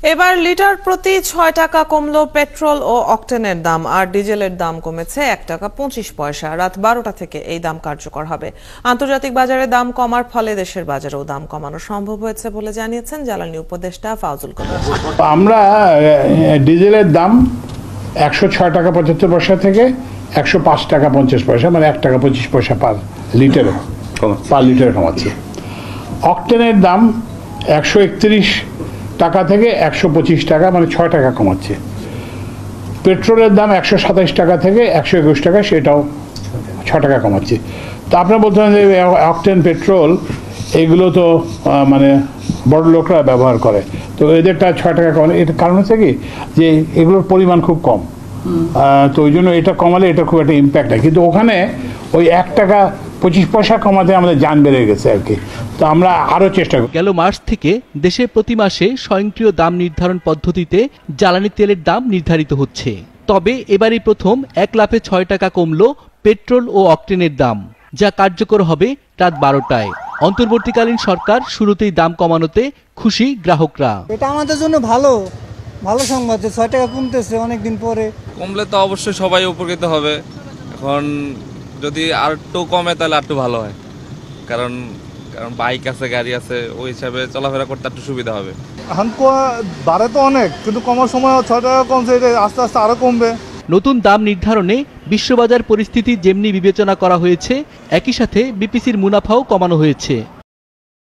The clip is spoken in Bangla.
এবার লিটার প্রতি ৬ টাকা কমলো পেট্রোল ও অকটেনের দাম, আর ডিজেলের দাম কমেছে ১ টাকা ২৫ পয়সা। রাত ১২টা থেকে এই দাম কার্যকর হবে। আন্তর্জাতিক বাজারে দাম কমার ফলে দেশের বাজারেও দাম কমানো সম্ভব হয়েছে বলে জানিয়েছেন জ্বালানি উপদেষ্টা ফাউজুল কবির। আমরা ডিজেলের দাম ১০৬ টাকা ৭৫ পয়সা থেকে ১০৫ টাকা ৫০ পয়সা, মানে ১ টাকা ২৫ পয়সা পার লিটারে কমাচ্ছে। অকটেনের দাম ১৩১ টাকা থেকে ১২৫ টাকা, মানে ৬ টাকা কমাচ্ছে। পেট্রোলের দাম ১২৭ টাকা থেকে ১২১ টাকা, সেটাও ৬ টাকা কমাচ্ছে। তো আপনারা বলতে পারেন যে অকটেন পেট্রোল এগুলো তো মানে বড় লোকরা ব্যবহার করে, তো এদেরটা ৬ টাকা কমানো, এটা কারণ হচ্ছে কি যে এগুলোর পরিমাণ খুব কম, তো ওই জন্য এটা কমালে এটা খুব একটা ইম্প্যাক্ট হয়। কিন্তু ওখানে ওই ১ টাকা ২৫ পয়সা কমাতে আমাদের জান বেড়ে গেছে আর কি। তো আমরা আরও চেষ্টা করি। গেল মার্চ থেকে দেশে প্রতি মাসে স্বয়ংক্রিয় দাম নির্ধারণ পদ্ধতিতে জ্বালানি তেলের দাম নির্ধারিত হচ্ছে। তবে এবারই প্রথম এক লাফে ৬ টাকা কমলো পেট্রোল ও অকটেনের দাম, যা কার্যকর হবে রাত ১২টায়। অন্তর্বর্তীকালীন সরকার শুরুতেই দাম কমানোতে খুশি গ্রাহকরা। এটা আমাদের জন্য ভালো সংবাদ যে ৬ টাকা কমতেছে অনেকদিন পরে। কমলে তো অবশ্যই সবাই উপকৃত হবে। এখন যদি আর একটু কমে তাহলে আর একটু ভালো হয়, কারণ বাইক আছে, গাড়ি আছে, ওই হিসাবে চলাফেরা করতে একটু সুবিধা হবে। এখন বাড়ে তো অনেক, কিন্তু কমার সময় ৬ টাকা কমছে, এটা আস্তে আস্তে আরো কমবে। নতুন দাম নির্ধারণে বিশ্ববাজার পরিস্থিতি যেমনি বিবেচনা করা হয়েছে, একই সাথে বিপিসির মুনাফাও কমানো হয়েছে।